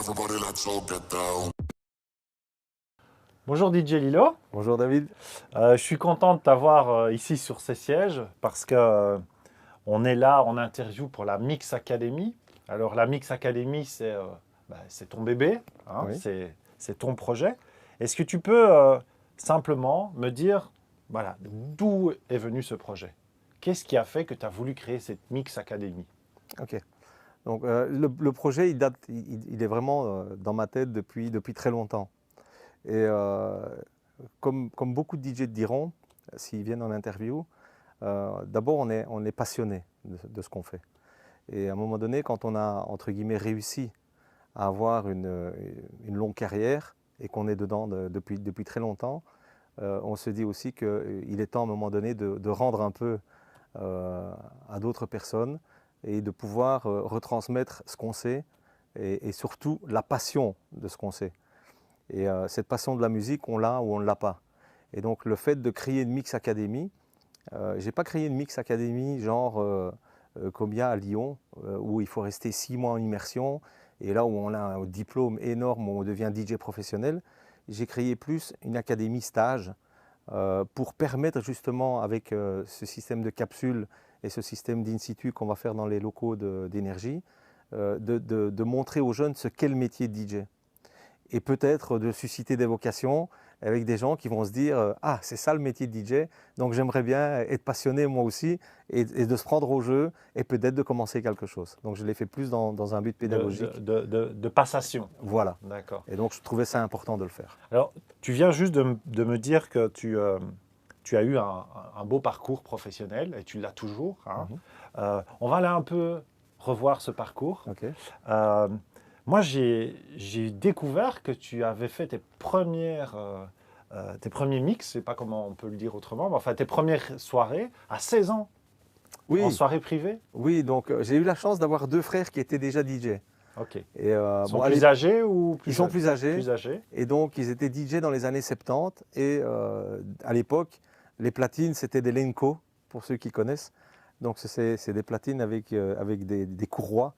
Everybody, let's all get down. Bonjour DJ Lilo. Bonjour David. Je suis content de t'avoir ici sur ces sièges parce que on est là en interview pour la Mix Academy. Alors la Mix Academy, c'est ton bébé, hein, Oui. c'est ton projet. Est-ce que tu peux simplement me dire voilà, d'où est venu ce projet? Qu'est-ce qui a fait que tu as voulu créer cette Mix Academy? Ok. Donc le projet, il est vraiment dans ma tête depuis très longtemps. Et comme beaucoup de DJ te diront, s'ils viennent en interview, d'abord on est passionné de ce qu'on fait. Et à un moment donné, quand on a entre guillemets réussi à avoir une longue carrière et qu'on est dedans depuis très longtemps, on se dit aussi qu'il est temps à un moment donné de rendre un peu à d'autres personnes et de pouvoir retransmettre ce qu'on sait et surtout la passion de ce qu'on sait. Et cette passion de la musique, on l'a ou on ne l'a pas. Et donc le fait de créer une Mix Academy, je n'ai pas créé une Mix Academy genre comme il y a à Lyon, où il faut rester 6 mois en immersion, et là où on a un diplôme énorme, où on devient DJ professionnel. J'ai créé plus une académie stage pour permettre justement avec ce système de capsules et ce système d'in situ qu'on va faire dans les locaux d'énergie, de montrer aux jeunes ce qu'est le métier de DJ. Et peut-être de susciter des vocations avec des gens qui vont se dire « Ah, c'est ça le métier de DJ, donc j'aimerais bien être passionné moi aussi et de se prendre au jeu et peut-être de commencer quelque chose. » Donc je l'ai fait plus dans un but pédagogique. De passation. Voilà. D'accord. Et donc je trouvais ça important de le faire. Alors, tu viens juste de me dire que tu as eu un beau parcours professionnel et tu l'as toujours, hein. On va aller un peu revoir ce parcours. Okay. Moi, j'ai découvert que tu avais fait tes premiers mix, je ne sais pas comment on peut le dire autrement, mais enfin tes premières soirées à 16 ans, Oui. en soirée privée. Oui, donc j'ai eu la chance d'avoir 2 frères qui étaient déjà DJ. Ok. Et, ils sont plus âgés ou plus Ils sont jeunes? plus âgés. Plus âgés. Et donc ils étaient DJ dans les années 70. Et à l'époque, les platines, c'était des Lenco, pour ceux qui connaissent. Donc c'est des platines avec des courroies.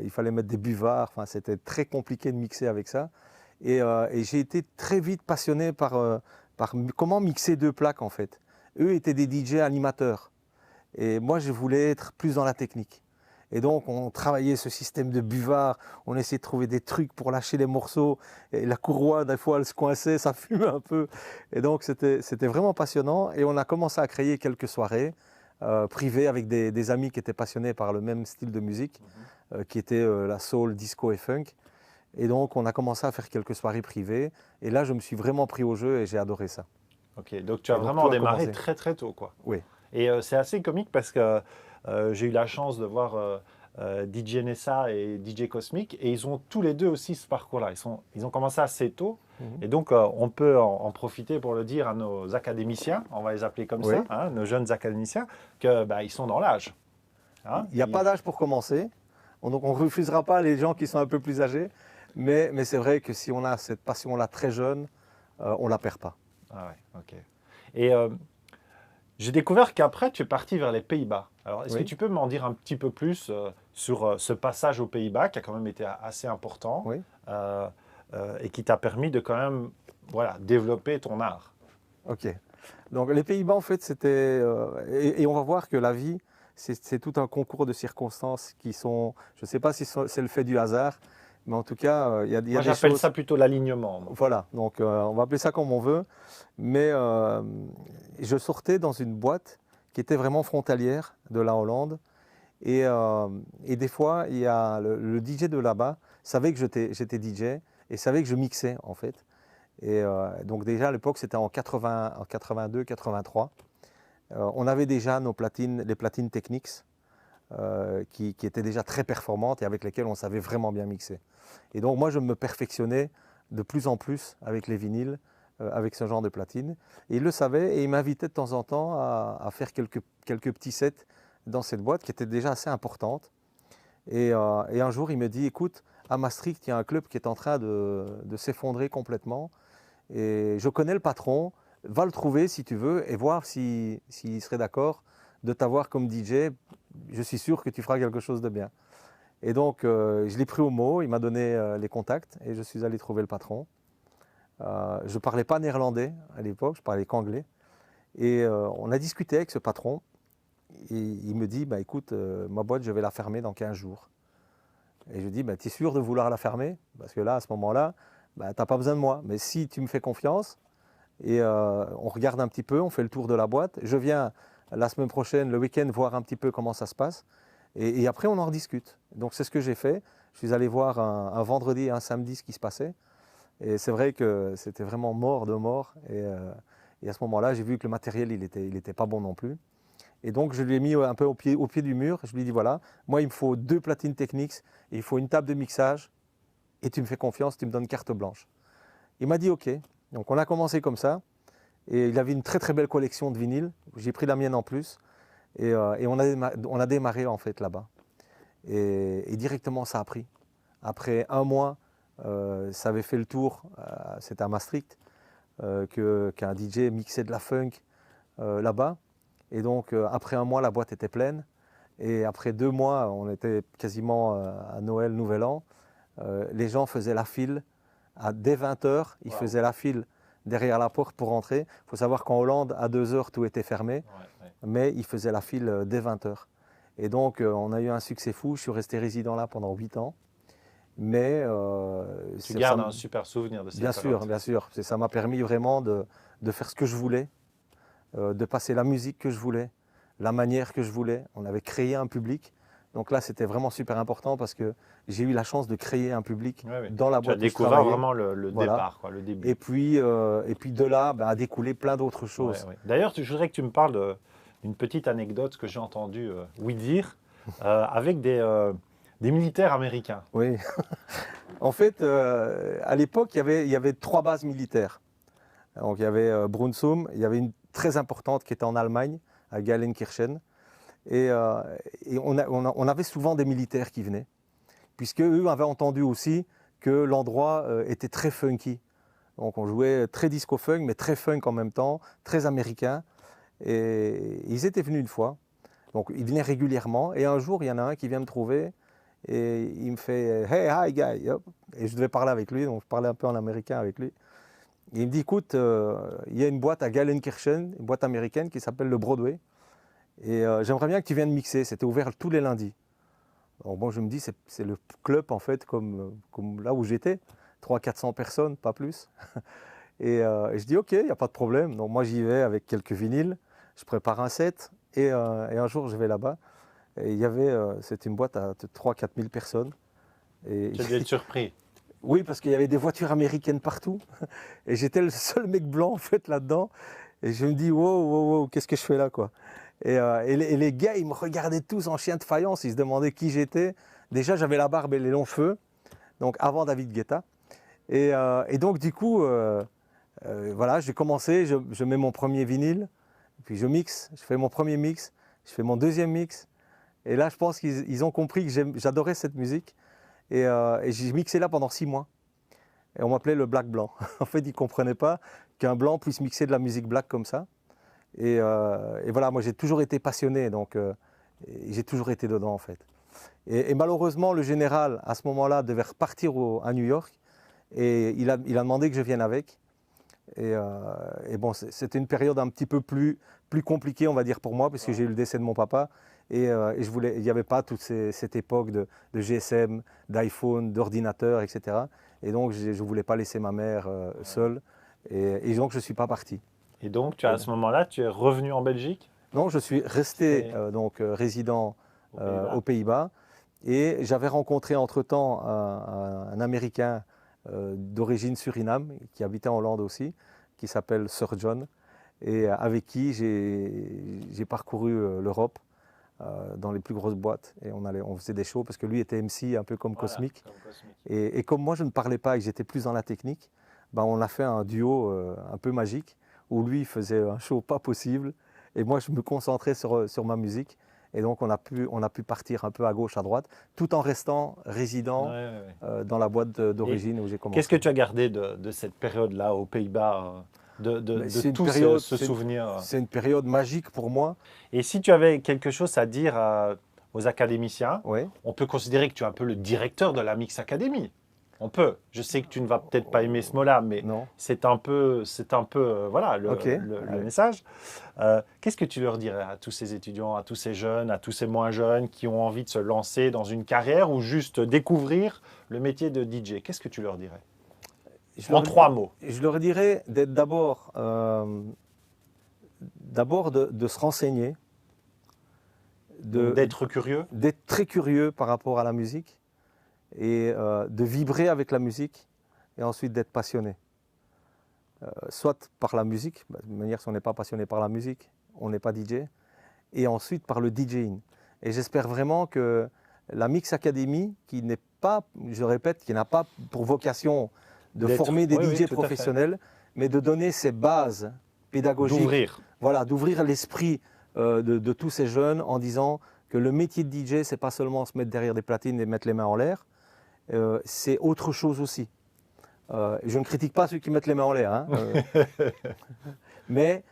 Il fallait mettre des buvards, enfin, c'était très compliqué de mixer avec ça. Et j'ai été très vite passionné par comment mixer 2 plaques en fait. Eux étaient des DJ animateurs. Et moi, je voulais être plus dans la technique. Et donc, on travaillait ce système de buvard, on essayait de trouver des trucs pour lâcher les morceaux. Et la courroie, des fois, elle se coinçait, ça fumait un peu. Et donc, c'était vraiment passionnant. Et on a commencé à créer quelques soirées privées avec des amis qui étaient passionnés par le même style de musique, qui était la soul, disco et funk. Et donc, on a commencé à faire quelques soirées privées. Et là, je me suis vraiment pris au jeu et j'ai adoré ça. Ok, donc tu as vraiment démarré très très tôt, quoi. Oui. Et c'est assez comique parce que j'ai eu la chance de voir DJ Nessa et DJ Cosmic et ils ont tous les deux aussi ce parcours-là. Ils ont commencé assez tôt et donc on peut en profiter pour le dire à nos académiciens, on va les appeler comme ça, hein, nos jeunes académiciens, qu'ils sont dans l'âge. Hein, il n'y a pas d'âge pour commencer, donc on ne refusera pas les gens qui sont un peu plus âgés, mais c'est vrai que si on a cette passion-là très jeune, on ne la perd pas. Ah ouais, ok. Et j'ai découvert qu'après, tu es parti vers les Pays-Bas. Alors, est-ce que tu peux m'en dire un petit peu plus sur ce passage aux Pays-Bas qui a quand même été assez important et qui t'a permis de quand même développer ton art? Ok. Donc, les Pays-Bas, en fait, c'était... et on va voir que la vie, c'est tout un concours de circonstances qui sont... Je ne sais pas si c'est le fait du hasard, mais en tout cas, il y a des choses... Moi, j'appelle ça plutôt l'alignement. Voilà, donc on va appeler ça comme on veut. Mais je sortais dans une boîte qui était vraiment frontalière de la Hollande. Et des fois, il y a le DJ de là-bas savait que j'étais DJ et savait que je mixais en fait. Et donc déjà à l'époque, c'était en 82, 83. On avait déjà les platines Technics qui étaient déjà très performantes et avec lesquelles on savait vraiment bien mixer. Et donc moi, je me perfectionnais de plus en plus avec les vinyles, avec ce genre de platine. Et il le savait et il m'invitait de temps en temps à faire quelques petits sets dans cette boîte qui était déjà assez importante. Et un jour, il me dit, écoute, à Maastricht, il y a un club qui est en train de s'effondrer complètement. Et je connais le patron, va le trouver si tu veux et voir s'il serait d'accord de t'avoir comme DJ. Je suis sûr que tu feras quelque chose de bien. Et donc, je l'ai pris au mot, il m'a donné les contacts et je suis allé trouver le patron. Je ne parlais pas néerlandais à l'époque, je parlais qu'anglais. Et on a discuté avec ce patron. Et il me dit, bah, écoute, ma boîte, je vais la fermer dans 15 jours. Et je dis, bah, tu es sûr de vouloir la fermer? Parce que là, à ce moment-là, bah, tu n'as pas besoin de moi. Mais si tu me fais confiance, et on regarde un petit peu, on fait le tour de la boîte. Je viens la semaine prochaine, le week-end, voir un petit peu comment ça se passe. Et après, on en rediscute. Donc, c'est ce que j'ai fait. Je suis allé voir un vendredi et un samedi ce qui se passait. Et c'est vrai que c'était vraiment mort de mort. Et à ce moment-là, j'ai vu que le matériel, il était pas bon non plus. Et donc, je lui ai mis un peu au pied du mur. Je lui ai dit, voilà, moi, il me faut 2 platines Technics, et il faut une table de mixage, et tu me fais confiance, tu me donnes carte blanche. Il m'a dit, OK. Donc, on a commencé comme ça. Et il avait une très, très belle collection de vinyles. J'ai pris la mienne en plus. Et on a démarré, en fait, là-bas. Et directement, ça a pris. Après 1 mois, ça avait fait le tour, c'était à Maastricht, qu'un DJ mixait de la funk là-bas. Et donc, après 1 mois, la boîte était pleine. Et après 2 mois, on était quasiment à Noël, Nouvel An. Les gens faisaient la file dès 20h. Ils faisaient la file derrière la porte pour rentrer. Il faut savoir qu'en Hollande, à 2h, tout était fermé. Mais ils faisaient la file dès 20h. Et donc, on a eu un succès fou. Je suis resté résident là pendant 8 ans. Mais tu gardes un super souvenir de cette période. Bien sûr. Ça m'a permis vraiment de faire ce que je voulais. De passer la musique que je voulais, la manière que je voulais. On avait créé un public. Donc là, c'était vraiment super important parce que j'ai eu la chance de créer un public dans la boîte. Tu as découvert vraiment le départ, quoi, le début. Et puis de là, a découlé plein d'autres choses. D'ailleurs, je voudrais que tu me parles d'une petite anecdote que j'ai entendue oui dire avec des militaires américains. Oui. En fait, à l'époque, il y avait 3 bases militaires. Donc il y avait Brunssum, il y avait une très importante qui était en Allemagne, à Gelsenkirchen. Et on avait souvent des militaires qui venaient, puisque eux avaient entendu aussi que l'endroit était très funky. Donc on jouait très disco-funk, mais très funk en même temps, très américain. Et ils étaient venus une fois, donc ils venaient régulièrement. Et un jour, il y en a un qui vient me trouver et il me fait « Hey, hi, guy !» Et je devais parler avec lui, donc je parlais un peu en américain avec lui. Et il me dit, écoute, il y a une boîte à Gelsenkirchen, une boîte américaine qui s'appelle le Broadway. Et j'aimerais bien que tu viennes mixer. C'était ouvert tous les lundis. Donc bon, je me dis, c'est le club en fait, comme là où j'étais. 300-400 personnes, pas plus. Et je dis, OK, il n'y a pas de problème. Donc moi, j'y vais avec quelques vinyles. Je prépare un set. Et un jour, je vais là-bas. Et il y avait, c'était une boîte à 3-4 000 personnes. Et tu as dû être surpris. Oui, parce qu'il y avait des voitures américaines partout. Et j'étais le seul mec blanc, en fait, là-dedans. Et je me dis, wow, qu'est-ce que je fais là, quoi. Et les gars, ils me regardaient tous en chien de faïence. Ils se demandaient qui j'étais. Déjà, j'avais la barbe et les longs cheveux. Donc, avant David Guetta. Et donc, du coup, voilà, j'ai commencé. Je mets mon premier vinyle. Puis, je mixe. Je fais mon premier mix. Je fais mon deuxième mix. Et là, je pense qu'ils ont compris que j'adorais cette musique. Et j'ai mixé là pendant 6 mois. Et on m'appelait le Black Blanc. En fait, ils ne comprenaient pas qu'un blanc puisse mixer de la musique black comme ça. Et voilà, moi j'ai toujours été passionné, donc j'ai toujours été dedans en fait. Et malheureusement, le général, à ce moment-là, devait repartir à New York. Et il a demandé que je vienne avec. Et bon, c'était une période un petit peu plus compliquée, on va dire, pour moi, parce que j'ai eu le décès de mon papa. Et il n'y avait pas toute cette époque de GSM, d'iPhone, d'ordinateur, etc. Et donc, je ne voulais pas laisser ma mère seule. Et donc, je ne suis pas parti. Et donc, à ce moment-là, tu es revenu en Belgique? Non, je suis resté résident aux Pays-Bas. Et j'avais rencontré entre-temps un Américain d'origine Suriname, qui habitait en Hollande aussi, qui s'appelle Sir John, et avec qui j'ai parcouru l'Europe. Dans les plus grosses boîtes et on faisait des shows parce que lui était MC un peu comme Cosmic. Et comme moi je ne parlais pas et que j'étais plus dans la technique, on a fait un duo un peu magique où lui faisait un show pas possible et moi je me concentrais sur ma musique et donc on a pu partir un peu à gauche, à droite tout en restant résident dans la boîte d'origine où j'ai commencé. Qu'est-ce que tu as gardé de cette période-là aux Pays-Bas de tout ce souvenir? C'est une période magique pour moi. Et si tu avais quelque chose à dire aux académiciens. Oui. On peut considérer que tu es un peu le directeur de la Mix Academy. On peut. Je sais que tu ne vas peut-être pas aimer ce mot-là, mais Non. c'est un peu voilà, Ok. le message. Qu'est-ce que tu leur dirais à tous ces étudiants, à tous ces jeunes, à tous ces moins jeunes qui ont envie de se lancer dans une carrière ou juste découvrir le métier de DJ? Qu'est-ce que tu leur dirais? En 3 mots. Je leur dirais d'être d'abord de se renseigner, D'être curieux. d'être très curieux par rapport à la musique et de vibrer avec la musique et ensuite d'être passionné. Soit par la musique, de toute manière si on n'est pas passionné par la musique, on n'est pas DJ, et ensuite par le DJing. Et j'espère vraiment que la Mix Academy, qui n'est pas, je répète, qui n'a pas pour vocation de former des DJ professionnels, mais de donner ces bases pédagogiques, d'ouvrir l'esprit de tous ces jeunes en disant que le métier de DJ, c'est pas seulement se mettre derrière des platines et mettre les mains en l'air, c'est autre chose aussi. Je ne critique pas ceux qui mettent les mains en l'air, hein, mais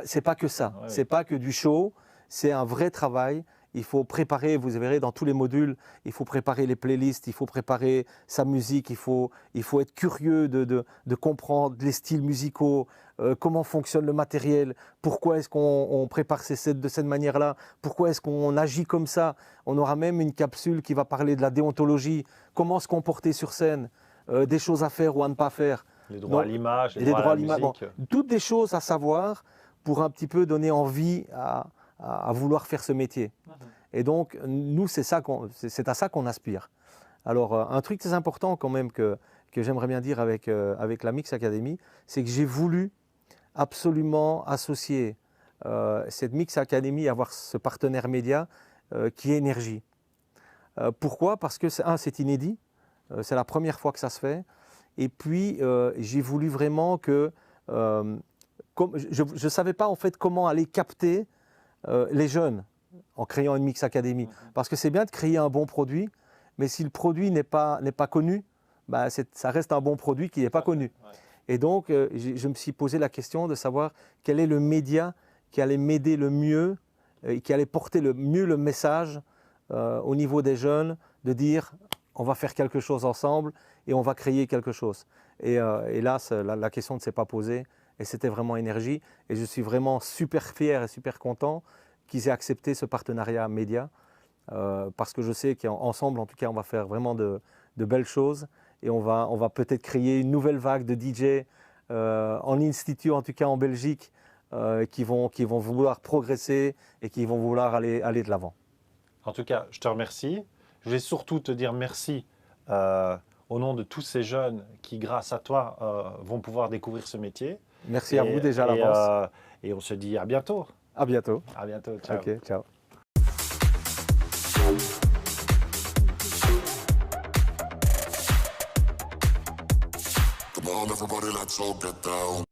c'est pas que ça, c'est pas que du show, c'est un vrai travail. Il faut préparer, vous verrez dans tous les modules, il faut préparer les playlists, il faut préparer sa musique, il faut être curieux de comprendre les styles musicaux, comment fonctionne le matériel, pourquoi est-ce qu'on prépare ces sets de cette manière-là, pourquoi est-ce qu'on agit comme ça. On aura même une capsule qui va parler de la déontologie, comment se comporter sur scène, des choses à faire ou à ne pas faire. Les droits à l'image, les droits à la musique. Bon, toutes des choses à savoir pour un petit peu donner envie à vouloir faire ce métier. Et donc, nous, c'est à ça qu'on aspire. Alors, un truc très important quand même que j'aimerais bien dire avec la Mix Academy, c'est que j'ai voulu absolument associer cette Mix Academy, avoir ce partenaire média qui est Énergie. Pourquoi? Parce que, c'est inédit, c'est la première fois que ça se fait. Et puis, j'ai voulu vraiment que... je ne savais pas en fait comment aller capter les jeunes en créant une Mix Academy. Parce que c'est bien de créer un bon produit, mais si le produit n'est pas connu, bah ça reste un bon produit qui n'est pas connu. Et donc, je me suis posé la question de savoir quel est le média qui allait m'aider le mieux, et qui allait porter le mieux le message au niveau des jeunes, de dire on va faire quelque chose ensemble et on va créer quelque chose. Et là, la question ne s'est pas posée. Et c'était vraiment Énergie. Et je suis vraiment super fier et super content qu'ils aient accepté ce partenariat média. Parce que je sais qu'ensemble, en tout cas, on va faire vraiment de belles choses. Et on va peut-être créer une nouvelle vague de DJ en institut, en tout cas en Belgique, qui vont vouloir progresser et qui vont vouloir aller de l'avant. En tout cas, je te remercie. Je vais surtout te dire merci au nom de tous ces jeunes qui, grâce à toi, vont pouvoir découvrir ce métier. Merci à vous déjà à l'avance. Et on se dit à bientôt. À bientôt. À bientôt. Ciao. Ok, ciao. Come on, everybody, let's all get down.